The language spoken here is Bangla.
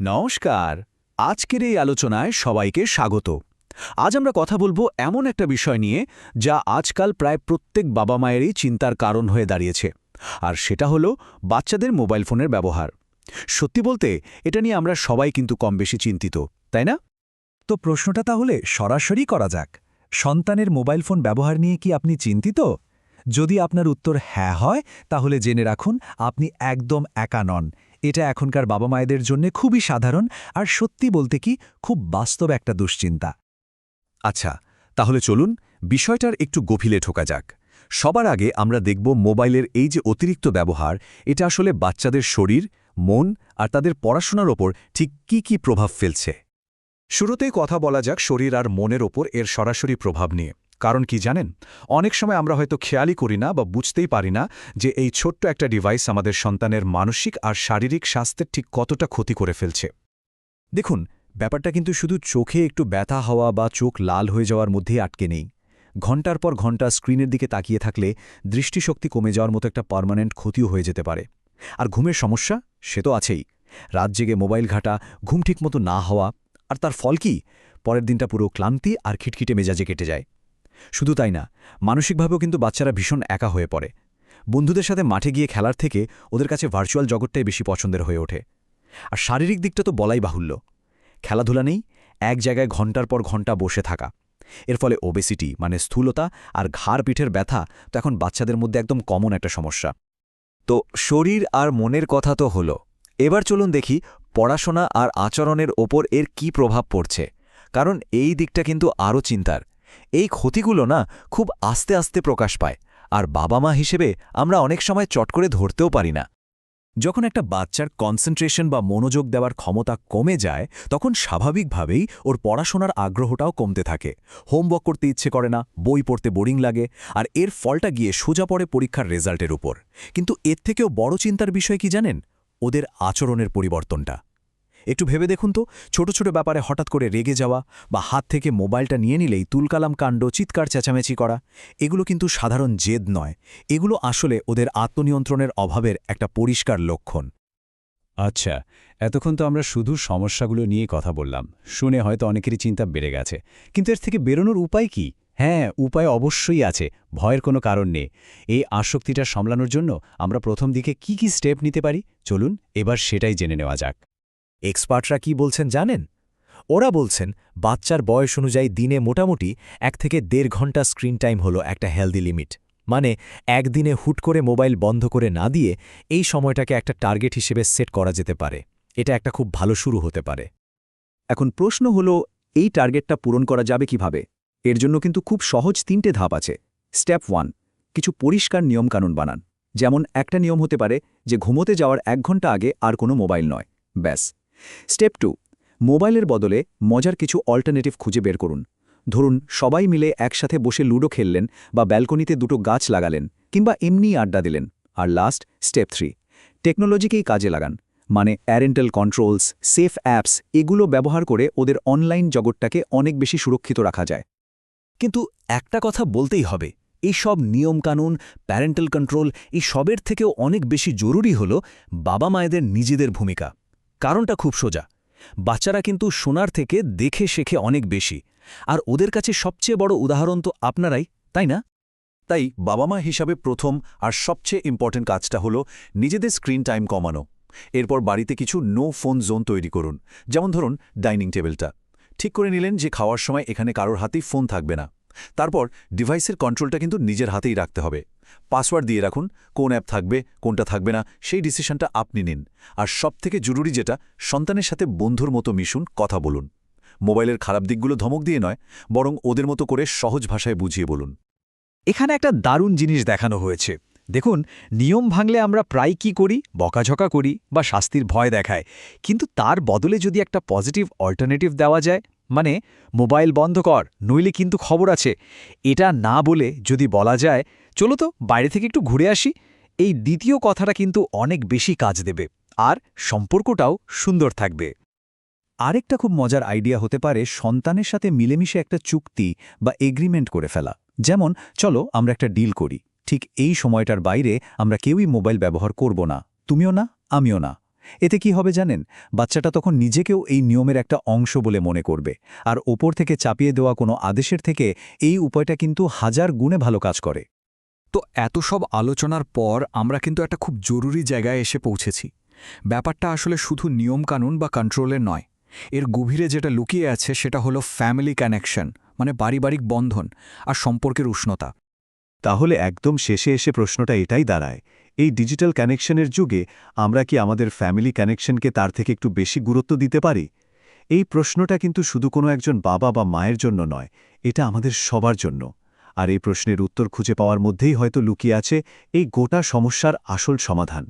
নমস্কার। আজকের এই আলোচনায় সবাইকে স্বাগত। আজ আমরা কথা বলবো এমন একটা বিষয় নিয়ে যা আজকাল প্রায় প্রত্যেক বাবা মায়েরই চিন্তার কারণ হয়ে দাঁড়িয়েছে, আর সেটা হলো বাচ্চাদের মোবাইল ফোনের ব্যবহার। সত্যি বলতে এটা নিয়ে আমরা সবাই কিন্তু কম বেশি চিন্তিত, তাই না? তো প্রশ্নটা তাহলে সরাসরি করা যাক। সন্তানের মোবাইল ফোন ব্যবহার নিয়ে কি আপনি চিন্তিত? যদি আপনার উত্তর হ্যাঁ হয়, তাহলে জেনে রাখুন আপনি একদম একা নন। এটা এখনকার বাবা মায়েদের জন্য খুবই সাধারণ, আর সত্যি বলতে কি খুব বাস্তব একটা দুশ্চিন্তা। আচ্ছা, তাহলে চলুন বিষয়টার একটু গভীরে ঢোকা যাক। সবার আগে আমরা দেখব মোবাইলের এই যে অতিরিক্ত ব্যবহার, এটা আসলে বাচ্চাদের শরীর, মন আর তাদের পড়াশোনার ওপর ঠিক কি প্রভাব ফেলছে। শুরুতেই কথা বলা যাক শরীর আর মনের ওপর এর সরাসরি প্রভাব নিয়ে। কারণ কি জানেন, অনেক সময় আমরা হয়তো খেয়ালই করি না বা বুঝতেই পারি না যে এই ছোট্ট একটা ডিভাইস আমাদের সন্তানের মানসিক আর শারীরিক স্বাস্থ্যের ঠিক কতটা ক্ষতি করে ফেলছে। দেখুন, ব্যাপারটা কিন্তু শুধু চোখে একটু ব্যথা হওয়া বা চোখ লাল হয়ে যাওয়ার মধ্যেই আটকে নেই। ঘণ্টার পর ঘণ্টা স্ক্রিনের দিকে তাকিয়ে থাকলে দৃষ্টিশক্তি কমে যাওয়ার মতো একটা পার্মানেন্ট ক্ষতিও হয়ে যেতে পারে। আর ঘুমের সমস্যা সে তো আছেই। রাত জেগে মোবাইল ঘাটা, ঘুম ঠিকমতো না হওয়া, আর তার ফল কি? পরের দিনটা পুরো ক্লান্তি আর খিটখিটে মেজাজে কেটে যায়। শুধু তাই না, মানসিকভাবেও কিন্তু বাচ্চারা ভীষণ একা হয়ে পড়ে। বন্ধুদের সাথে মাঠে গিয়ে খেলার থেকে ওদের কাছে ভার্চুয়াল জগৎটাই বেশি পছন্দের হয়ে ওঠে। আর শারীরিক দিকটা তো বলাই বাহুল্য। খেলাধুলা নেই, এক জায়গায় ঘণ্টার পর ঘণ্টা বসে থাকা। এর ফলে ওবেসিটি মানে স্থূলতা আর ঘাড় পিঠের ব্যথা তো এখন বাচ্চাদের মধ্যে একদম কমন একটা সমস্যা। তো শরীর আর মনের কথা তো হলো, এবার চলুন দেখি পড়াশোনা আর আচরণের ওপর এর কি প্রভাব পড়ছে। কারণ এই দিকটা কিন্তু আরও চিন্তার। এই ক্ষতিগুলো না খুব আস্তে আস্তে প্রকাশ পায়, আর বাবা মা হিসেবে আমরা অনেক সময় চট করে ধরতেও পারি না। যখন একটা বাচ্চার কনসেন্ট্রেশন বা মনোযোগ দেওয়ার ক্ষমতা কমে যায়, তখন স্বাভাবিকভাবেই ওর পড়াশোনার আগ্রহটাও কমতে থাকে। হোমওয়ার্ক করতে ইচ্ছে করে না, বই পড়তে বোরিং লাগে, আর এর ফলটা গিয়ে সোজা পড়ে পরীক্ষার রেজাল্টের উপর। কিন্তু এর থেকেও বড় চিন্তার বিষয় কি জানেন? ওদের আচরণের পরিবর্তনটা। একটু ভেবে দেখুন তো, ছোট ছোট ব্যাপারে হঠাৎ করে রেগে যাওয়া বা হাত থেকে মোবাইলটা নিয়ে নিলেই তুলকালাম কাণ্ড, চিৎকার চেঁচামেচি করা, এগুলো কিন্তু সাধারণ জেদ নয়। এগুলো আসলে ওদের আত্মনিয়ন্ত্রণের অভাবের একটা পরিষ্কার লক্ষণ। আচ্ছা, এতক্ষণ তো আমরা শুধু সমস্যাগুলো নিয়ে কথা বললাম। শুনে হয়তো অনেকেরই চিন্তা বেড়ে গেছে, কিন্তু এর থেকে বেরোনোর উপায় কি? হ্যাঁ, উপায় অবশ্যই আছে, ভয়ের কোনো কারণ নেই। এই আসক্তিটা সামলানোর জন্য আমরা প্রথম দিকে কি স্টেপ নিতে পারি, চলুন এবার সেটাই জেনে নেওয়া যাক। এক্সপার্টরা কি বলছেন জানেন? ওরা বলছেন বাচ্চার বয়স অনুযায়ী দিনে মোটামুটি 1 থেকে 1.5 ঘণ্টা স্ক্রিন টাইম হলো একটা হেলদি লিমিট। মানে একদিনে হুট করে মোবাইল বন্ধ করে না দিয়ে এই সময়টাকে একটা টার্গেট হিসেবে সেট করা যেতে পারে। এটা একটা খুব ভালো শুরু হতে পারে। এখন প্রশ্ন হলো, এই টার্গেটটা পূরণ করা যাবে কিভাবে? এর জন্য কিন্তু খুব সহজ 3টে ধাপ আছে। স্টেপ 1, কিছু পরিষ্কার নিয়মকানুন বানান। যেমন একটা নিয়ম হতে পারে যে ঘুমোতে যাওয়ার 1 ঘণ্টা আগে আর কোনো মোবাইল নয়, ব্যাস। স্টেপ 2, মোবাইলের বদলে মজার কিছু অল্টারনেটিভ খুঁজে বের করুন। ধরুন সবাই মিলে একসাথে বসে লুডো খেললেন, বা ব্যালকনিতে 2টো গাছ লাগালেন, কিংবা এমনি আড্ডা দিলেন। আর লাস্ট স্টেপ 3, টেকনোলজিকেই কাজে লাগান। মানে প্যারেন্টাল কন্ট্রোলস, সেফ অ্যাপস, এগুলো ব্যবহার করে ওদের অনলাইন জগৎটাকে অনেক বেশি সুরক্ষিত রাখা যায়। কিন্তু একটা কথা বলতেই হবে, এই সব নিয়মকানুন, প্যারেন্টাল কন্ট্রোল, এই সবের থেকেও অনেক বেশি জরুরি হল বাবা মায়েদের নিজেদের ভূমিকা। কারণটা খুব সোজা, বাচ্চারা কিন্তু শোনার থেকে দেখে শেখে অনেক বেশি, আর ওদের কাছে সবচেয়ে বড় উদাহরণ তো আপনারাই, তাই না? তাই বাবা মা হিসাবে প্রথম আর সবচেয়ে ইম্পর্টেন্ট কাজটা হলো নিজেদের স্ক্রিন টাইম কমানো। এরপর বাড়িতে কিছু নো ফোন জোন তৈরি করুন। যেমন ধরুন ডাইনিং টেবিলটা ঠিক করে নিলেন যে খাওয়ার সময় এখানে কারোর হাতেই ফোন থাকবে না। তারপর ডিভাইসের কন্ট্রোলটা কিন্তু নিজের হাতেই রাখতে হবে। পাসওয়ার্ড দিয়ে রাখুন, কোন অ্যাপ থাকবে কোনটা থাকবে না সেই ডিসিশনটা আপনি নিন। আর সবথেকে জরুরি যেটা, সন্তানের সাথে বন্ধুর মতো মিশুন, কথা বলুন। মোবাইলের খারাপ দিকগুলো ধমক দিয়ে নয়, বরং ওদের মতো করে সহজ ভাষায় বুঝিয়ে বলুন। এখানে একটা দারুণ জিনিস দেখানো হয়েছে। দেখুন, নিয়ম ভাঙলে আমরা প্রায় কি করি? বকাঝকা করি বা শাস্তির ভয় দেখায়। কিন্তু তার বদলে যদি একটা পজিটিভ অল্টারনেটিভ দেওয়া যায়, মানে মোবাইল বন্ধ কর, নইলে কিন্তু খবর আছে, এটা না বলে যদি বলা যায় চলো তো বাইরে থেকে একটু ঘুরে আসি, এই দ্বিতীয় কথাটা কিন্তু অনেক বেশি কাজ দেবে, আর সম্পর্কটাও সুন্দর থাকবে। আরেকটা খুব মজার আইডিয়া হতে পারে সন্তানের সাথে মিলেমিশে একটা চুক্তি বা এগ্রিমেন্ট করে ফেলা। যেমন, চলো আমরা একটা ডিল করি, ঠিক এই সময়টার বাইরে আমরা কেউই মোবাইল ব্যবহার করব না, তুমিও না, আমিও না। এতে কি হবে জানেন, বাচ্চাটা তখন নিজেকেও এই নিয়মের একটা অংশ বলে মনে করবে, আর ওপর থেকে চাপিয়ে দেওয়া কোনো আদেশের থেকে এই উপায়টা কিন্তু হাজার গুণে ভালো কাজ করে। তো এত সব আলোচনার পর আমরা কিন্তু একটা খুব জরুরি জায়গায় এসে পৌঁছেছি। ব্যাপারটা আসলে শুধু নিয়মকানুন বা কন্ট্রোলের নয়, এর গভীরে যেটা লুকিয়ে আছে সেটা হলো ফ্যামিলি কানেকশন, মানে পারিবারিক বন্ধন আর সম্পর্কের উষ্ণতা। তাহলে একদম শেষে এসে প্রশ্নটা এটাই দাঁড়ায়, এই ডিজিটাল কানেকশনের যুগে আমরা কি আমাদের ফ্যামিলি কানেকশনকে তার থেকে একটু বেশি গুরুত্ব দিতে পারি? এই প্রশ্নটা কিন্তু শুধু কোনো একজন বাবা বা মায়ের জন্য নয়, এটা আমাদের সবার জন্য। আর এই প্রশ্নের উত্তর খুঁজে পাওয়ার মধ্যেই হয়তো লুকিয়ে আছে এই গোটা সমস্যার আসল সমাধান।